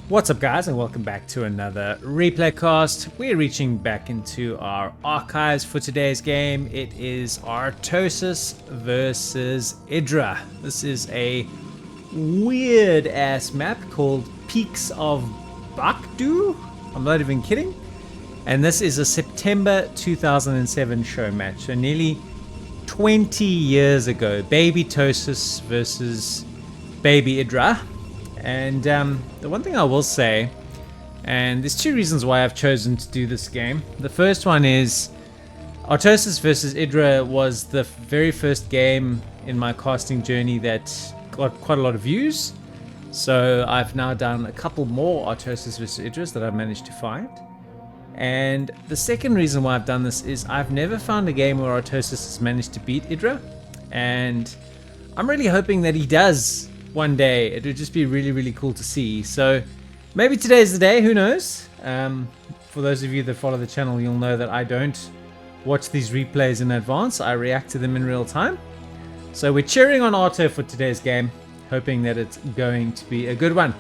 What's up, guys, and welcome back to another replay cast. We're reaching back into our archives for today's game. It is Artosis versus Idra. This is a weird ass map called Peaks of Bakdu. I'm not even kidding. And this is a September 2007 show match. So nearly 20 years ago, Baby Tosis versus Baby Idra. And the one thing I will say, and there's two reasons why I've chosen to do this game. The first one is Artosis versus Idra was the very first game in my casting journey that got quite a lot of views. So I've now done a couple more Artosis versus Idras that I've managed to find. And the second reason why I've done this is I've never found a game where Artosis has managed to beat Idra. And I'm really hoping that he does one day. It would just be really, really cool to see. So maybe today's the day, who knows? For those of you that follow the channel, you'll know that I don't watch these replays in advance. I react to them in real time. So we're cheering on Arto for today's game, hoping that it's going to be a good one.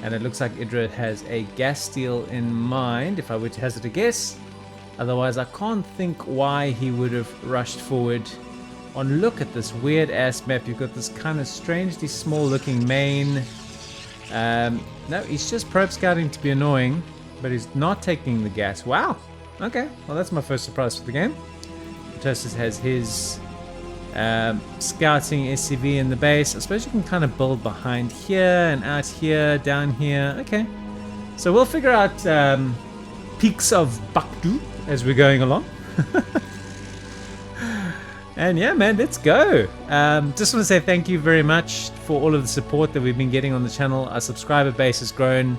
And it looks like Idra has a gas steal in mind, if I were to hazard a guess. Otherwise, I can't think why he would have rushed forward. On look at this weird ass map. You've got this kind of strangely small looking main. No, he's just probe scouting to be annoying, but he's not taking the gas. Wow. Okay, well that's my first surprise for the game. Artosis has his scouting SCV in the base. I suppose you can kind of build behind here and out here, down here. Okay, so we'll figure out peaks of Bakdu as we're going along. And yeah, man, let's go. Just want to say thank you very much for all of the support that we've been getting on the channel. Our subscriber base has grown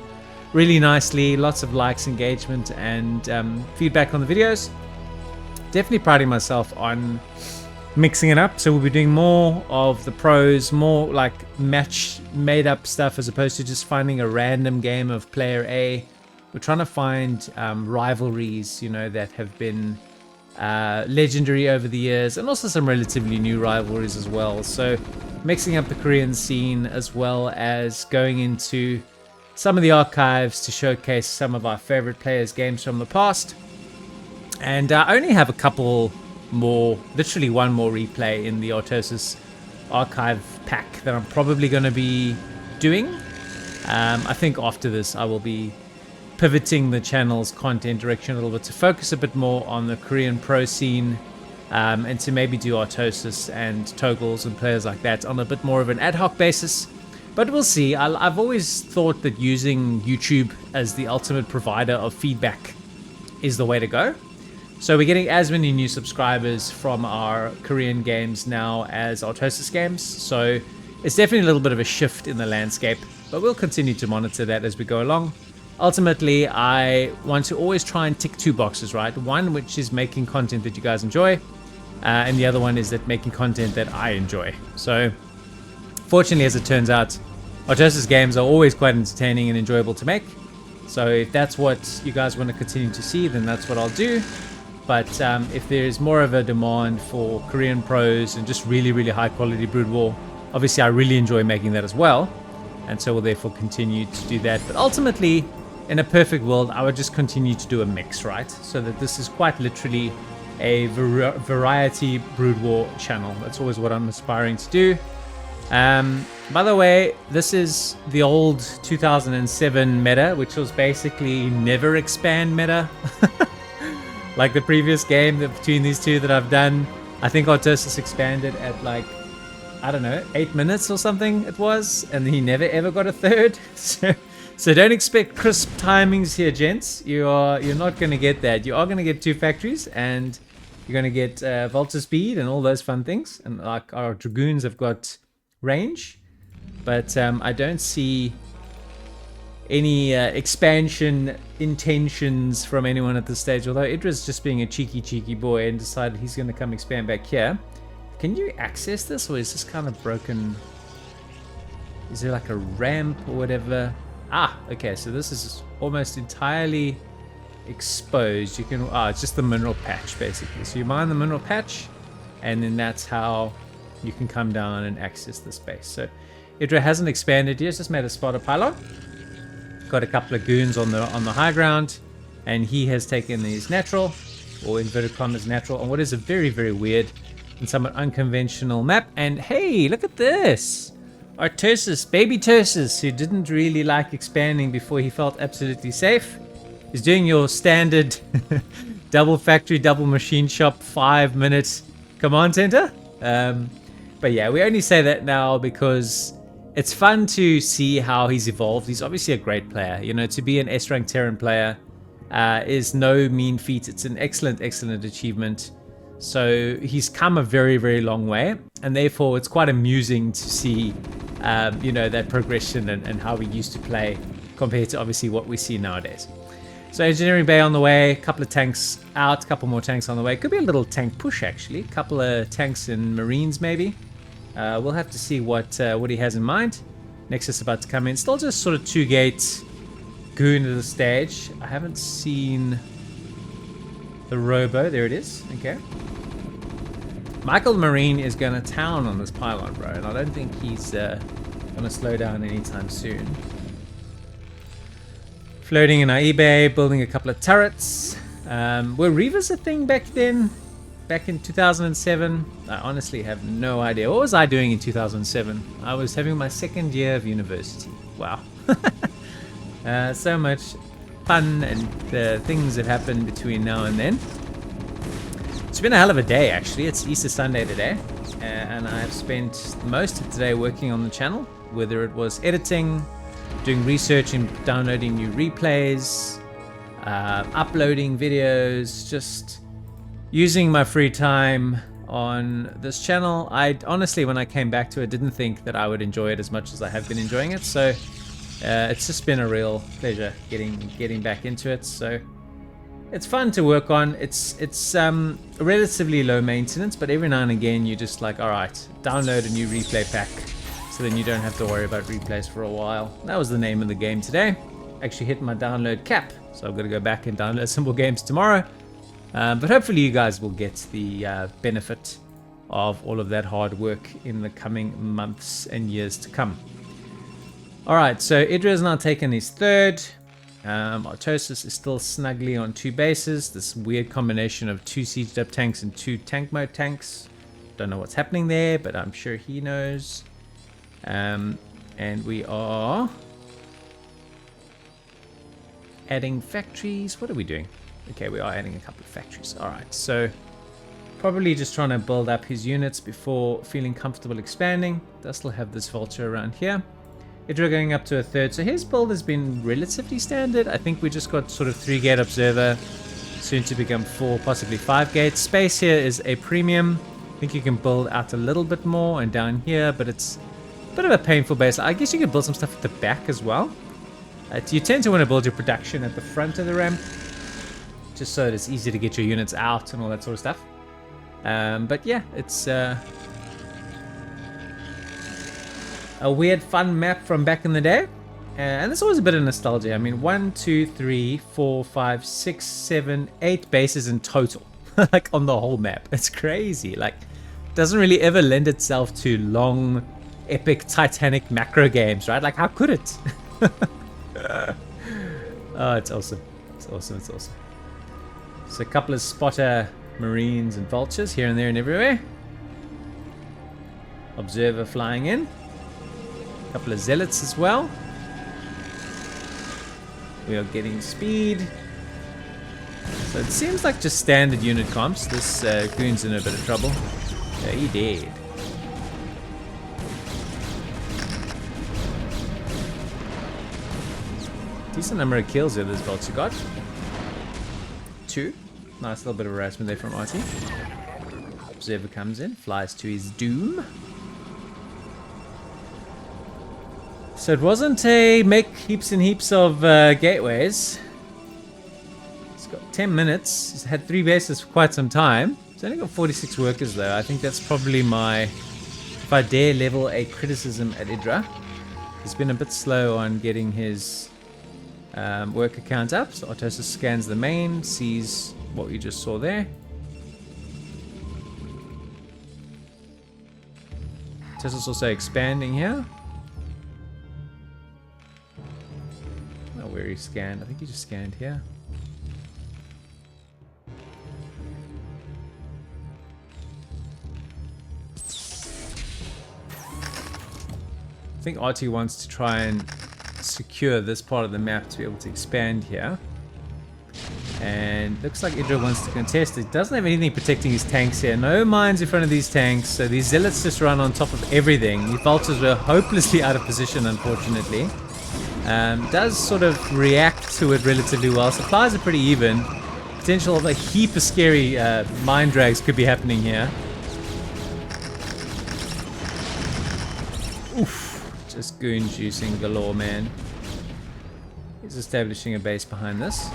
really nicely. Lots of likes, engagement, and feedback on the videos. Definitely priding myself on mixing it up. So we'll be doing more of the pros, more like match made up stuff as opposed to just finding a random game of player A. We're trying to find rivalries, you know, that have been legendary over the years, and also some relatively new rivalries as well. So mixing up the Korean scene as well as going into some of the archives to showcase some of our favorite players' games from the past. And I only have a couple more, literally one more replay in the Artosis archive pack that I'm probably going to be doing. I think after this I will be pivoting the channel's content direction a little bit to focus a bit more on the Korean pro scene, and to maybe do Artosis and Toggles and players like that on a bit more of an ad hoc basis. But we'll see. I've always thought that using YouTube as the ultimate provider of feedback is the way to go. So we're getting as many new subscribers from our Korean games now as Artosis games. So it's definitely a little bit of a shift in the landscape, but we'll continue to monitor that as we go along. Ultimately, I want to always try and tick two boxes, right? One, which is making content that you guys enjoy, and the other one is that making content that I enjoy. So, fortunately, as it turns out, Artosis games are always quite entertaining and enjoyable to make. So, if that's what you guys want to continue to see, then that's what I'll do. But if there is more of a demand for Korean pros and just really, really high quality Brood War, obviously I really enjoy making that as well. And so we'll therefore continue to do that. But ultimately, in a perfect world, I would just continue to do a mix, right? So that this is quite literally a variety Brood War channel. That's always what I'm aspiring to do. By the way, this is the old 2007 meta, which was basically never expand meta. Like the previous game between these two that I've done. I think Artosis expanded at like, I don't know, 8 minutes or something it was. And he never ever got a third. So don't expect crisp timings here, gents. You're not going to get that. You are going to get 2 factories, and you're going to get Volta speed and all those fun things. And like our Dragoons have got range, but I don't see any expansion intentions from anyone at this stage. Although Idra's just being a cheeky boy and decided he's going to come expand back here. Can you access this, or is this kind of broken? Is there like a ramp or whatever? Ah, okay, so this is almost entirely exposed. You can, it's just the mineral patch basically. So you mine the mineral patch, and then that's how you can come down and access the space. So Idra hasn't expanded yet, just made a spotter pylon. got a couple of goons on the high ground, and he has taken his natural, or inverted commas natural, on what is a very, very weird and somewhat unconventional map. And hey, look at this! Artosis, baby Tosis, who didn't really like expanding before he felt absolutely safe, is doing your standard double factory, double machine shop 5 minutes command center. But yeah, we only say that now because it's fun to see how he's evolved. He's obviously a great player. You know, to be an S-rank Terran player is no mean feat. It's an excellent, excellent achievement. So he's come a very, very long way. And therefore, it's quite amusing to see, you know, that progression and how we used to play compared to obviously what we see nowadays. So engineering bay on the way, a couple of tanks out, a couple more tanks on the way. Could be a little tank push actually, a couple of tanks and marines maybe. We'll have to see what he has in mind. Nexus about to come in. Still just sort of 2-gate goon to the stage. I haven't seen the robo. There it is. Okay. Michael the Marine is going to town on this pylon, bro, and I don't think he's going to slow down anytime soon. Floating in our eBay, building a couple of turrets. Were Reavers a thing back then? Back in 2007? I honestly have no idea. What was I doing in 2007? I was having my 2nd year of university. Wow. So much fun and things have happened between now and then. It's been a hell of a day actually. It's Easter Sunday today. And I've spent most of today working on the channel. Whether it was editing, doing research and downloading new replays, uploading videos, just using my free time on this channel. I honestly, when I came back to it, didn't think that I would enjoy it as much as I have been enjoying it. So it's just been a real pleasure getting back into it. So it's fun to work on. It's relatively low maintenance, but every now and again you're just like, all right, download a new replay pack. So then you don't have to worry about replays for a while. That was the name of the game today. Actually hit my download cap. So I've got to go back and download some more games tomorrow. But hopefully you guys will get the benefit of all of that hard work in the coming months and years to come. Alright, so Idra has now taken his 3rd. Artosis is still snugly on 2 bases. This weird combination of 2 sieged up tanks and 2 tank mode tanks. Don't know what's happening there, but I'm sure he knows. And we are adding factories. What are we doing? Okay, we are adding a couple of factories. All right, so probably just trying to build up his units before feeling comfortable expanding. Does still have this vulture around here. Idra going up to a 3rd. So his build has been relatively standard. I think we just got sort of 3-gate observer, soon to become 4, possibly 5-gate. Space here is a premium. I think you can build out a little bit more and down here, but it's a bit of a painful base. I guess you could build some stuff at the back as well. You tend to want to build your production at the front of the ramp, just so that it's easy to get your units out and all that sort of stuff. But yeah, it's a weird, fun map from back in the day. And there's always a bit of nostalgia. I mean, 1, 2, 3, 4, 5, 6, 7, 8 bases in total. Like on the whole map. It's crazy. Like, doesn't really ever lend itself to long, epic, titanic macro games, right? Like, how could it? Oh, it's awesome. It's awesome. It's awesome. So a couple of spotter marines and vultures here and there and everywhere. Observer flying in. A couple of zealots as well. We are getting speed. So it seems like just standard unit comps. This goon's in a bit of trouble. Yeah, he did. Decent number of kills here this vulture got. 2. Nice little bit of harassment there from RT. Observer comes in, flies to his doom. So it wasn't a make heaps and heaps of gateways. It's got 10 minutes. It's had 3 bases for quite some time. It's only got 46 workers though. I think that's probably my, if I dare level a criticism at Idra. He's been a bit slow on getting his worker count up. So Artosis scans the main, sees what we just saw there. Artosis also expanding here. don't know where he scanned. I think he just scanned here. I think RT wants to try and secure this part of the map to be able to expand here. And looks like Idra wants to contest. It doesn't have anything protecting his tanks here. No mines in front of these tanks. So these zealots just run on top of everything. The vultures were hopelessly out of position, unfortunately. Does sort of react to it relatively well. Supplies are pretty even. Potential of a heap of scary mine drags could be happening here. Oof. Just goon juicing galore, man. He's establishing a base behind this.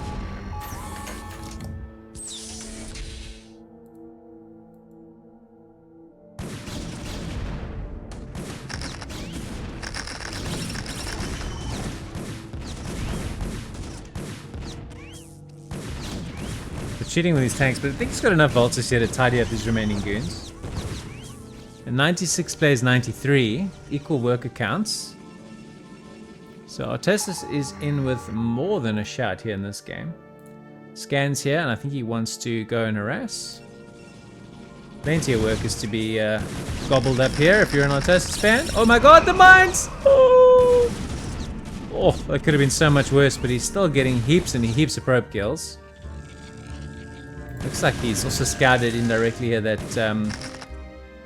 Cheating with these tanks, but I think he's got enough vultures here to tidy up his remaining goons. And 96 plays 93, equal worker counts. So Artosis is in with more than a shout here in this game. Scans here, and I think he wants to go and harass. Plenty of workers to be gobbled up here if you're an Artosis fan. Oh my god, the mines! Oh, that could have been so much worse, but he's still getting heaps and heaps of probe kills. Looks like he's also scouted indirectly here that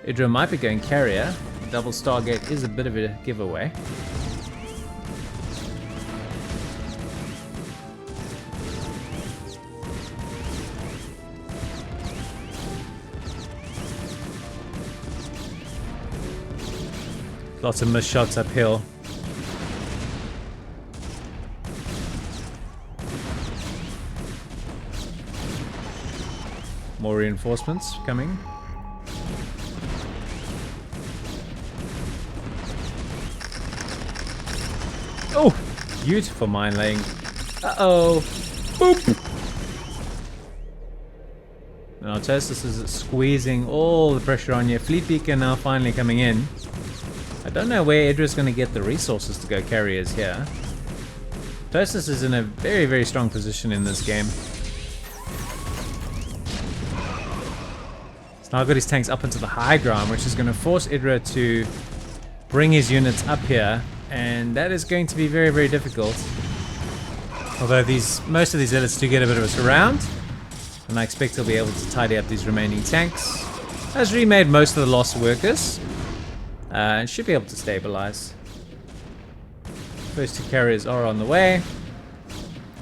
Idra might be going carrier. Double Stargate is a bit of a giveaway. Lots of missed shots uphill. More reinforcements coming. Oh, beautiful mine laying. Uh-oh. Boop. Now Artosis is squeezing all the pressure on you. Fleet Beacon now finally coming in. I don't know where Idra's going to get the resources to go carriers here. Artosis is in a very, very strong position in this game. Now got his tanks up into the high ground, which is going to force Idra to bring his units up here, and that is going to be very, very difficult. Although most of these zealots do get a bit of a surround, and I expect he'll be able to tidy up these remaining tanks. Has remade most of the lost workers, and should be able to stabilize. First two carriers are on the way.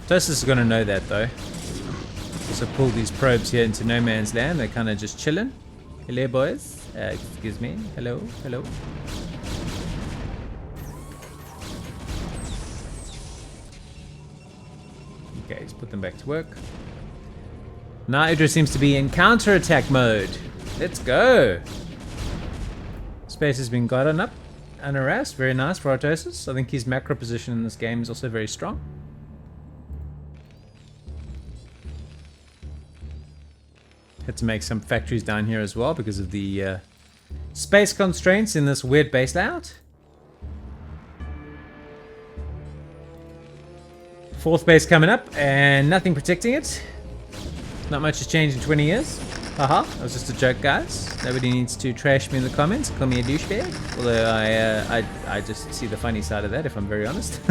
Artosis is going to know that though. Also pull these probes here into no man's land. They're kind of just chilling. Hello, boys. Excuse me. Hello, hello. Okay, let's put them back to work. Now Idra seems to be in counter-attack mode. Let's go. Space has been gotten up and harassed. Very nice for Artosis. I think his macro position in this game is also very strong. Had to make some factories down here as well because of the space constraints in this weird base layout. Fourth base coming up and nothing protecting it. Not much has changed in 20 years. Haha, that was just a joke, guys. Nobody needs to trash me in the comments, call me a douchebag. Although I just see the funny side of that, if I'm very honest.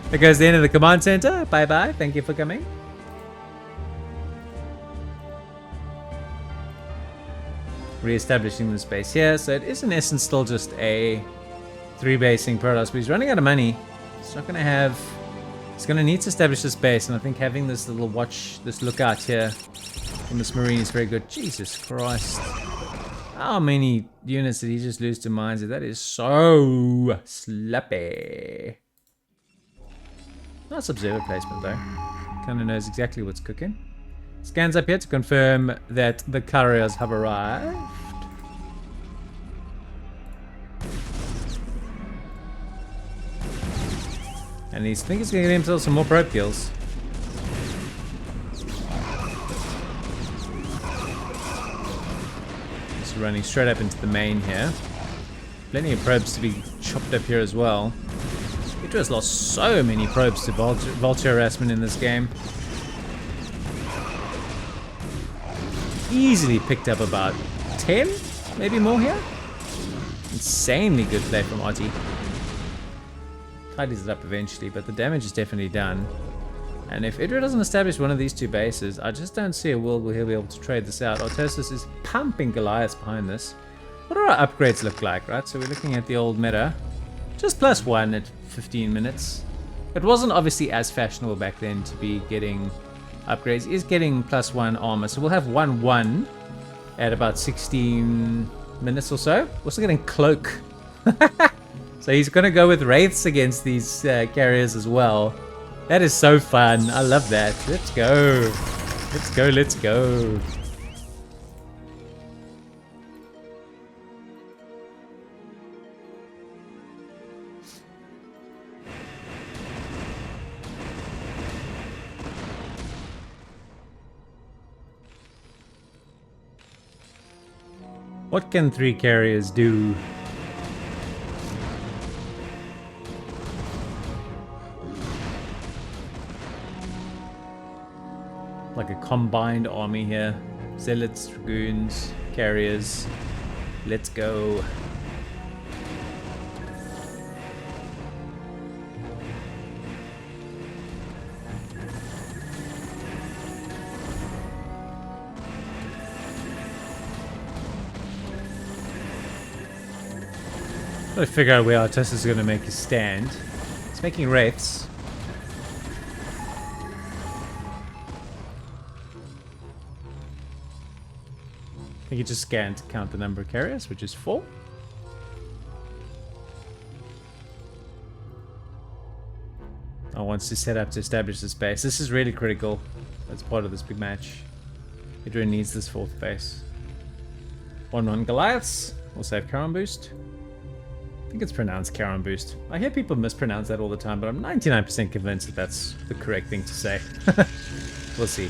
There goes the end of the command center. Bye bye, thank you for coming. Re-establishing the space here, so it is in essence still just a 3-basing Protoss, but he's running out of money. He's not gonna have. He's gonna need to establish this base, and I think having this little this lookout here from this Marine is very good. Jesus Christ. How many units did he just lose to mines? That is so slappy. Nice observer placement though. Kinda knows exactly what's cooking. Scans up here to confirm that the couriers have arrived. And I think he's going to get himself some more probe kills. Just running straight up into the main here. Plenty of probes to be chopped up here as well. Idra's lost so many probes to vulture harassment in this game. Easily picked up about 10, maybe more here. Insanely good play from Artie. Tidies it up eventually, but the damage is definitely done. And if Idra doesn't establish one of these two bases, I just don't see a world where he'll be able to trade this out. Artosis is pumping Goliaths behind this. What do our upgrades look like, right? So we're looking at the old meta. Just +1 at 15 minutes. It wasn't obviously as fashionable back then to be getting upgrades. He is getting +1 armor. So we'll have 1-1 at about 16 minutes or so. We're also getting Cloak. So he's going to go with Wraiths against these carriers as well. That is so fun. I love that. Let's go. Let's go, let's go. What can 3 carriers do? Like a combined army here. Zealots, Dragoons, carriers. Let's go. Gotta figure out where Artosis is gonna make his stand. He's making Wraiths. I think he just scanned to count the number of carriers, which is 4. I wants to set up to establish this base. This is really critical as part of this big match. Idra needs this 4th base. 1-1 Goliaths. We'll save Charon Boost. I think it's pronounced Charon Boost. I hear people mispronounce that all the time, but I'm 99% convinced that that's the correct thing to say. We'll see.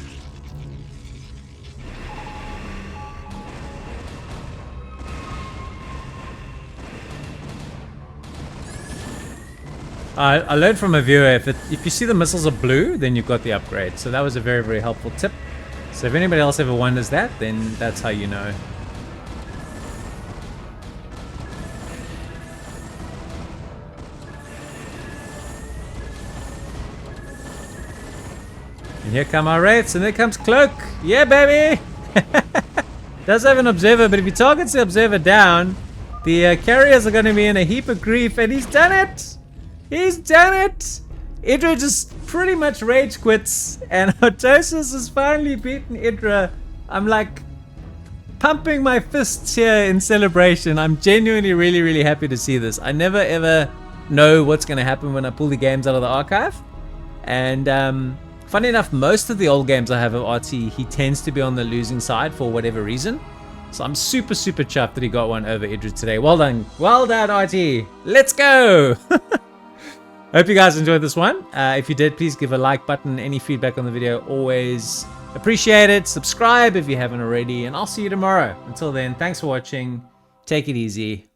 I learned from a viewer, if you see the missiles are blue, then you've got the upgrade. So that was a very, very helpful tip. So if anybody else ever wonders that, then that's how you know. And here come our Wraiths, and there comes Cloak. Yeah, baby! Does have an Observer, but if he targets the Observer down, the carriers are going to be in a heap of grief, and he's done it! He's done it! Idra just pretty much rage quits, and Artosis has finally beaten Idra. I'm like pumping my fists here in celebration. I'm genuinely really, really happy to see this. I never ever know what's going to happen when I pull the games out of the archive. And funny enough, most of the old games I have of RT, he tends to be on the losing side for whatever reason. So I'm super, super chuffed that he got one over Idra today. Well done. Well done, RT. Let's go! Hope you guys enjoyed this one. If you did, please give a like button. Any feedback on the video, always appreciate it. Subscribe if you haven't already, and I'll see you tomorrow. Until then, thanks for watching. Take it easy.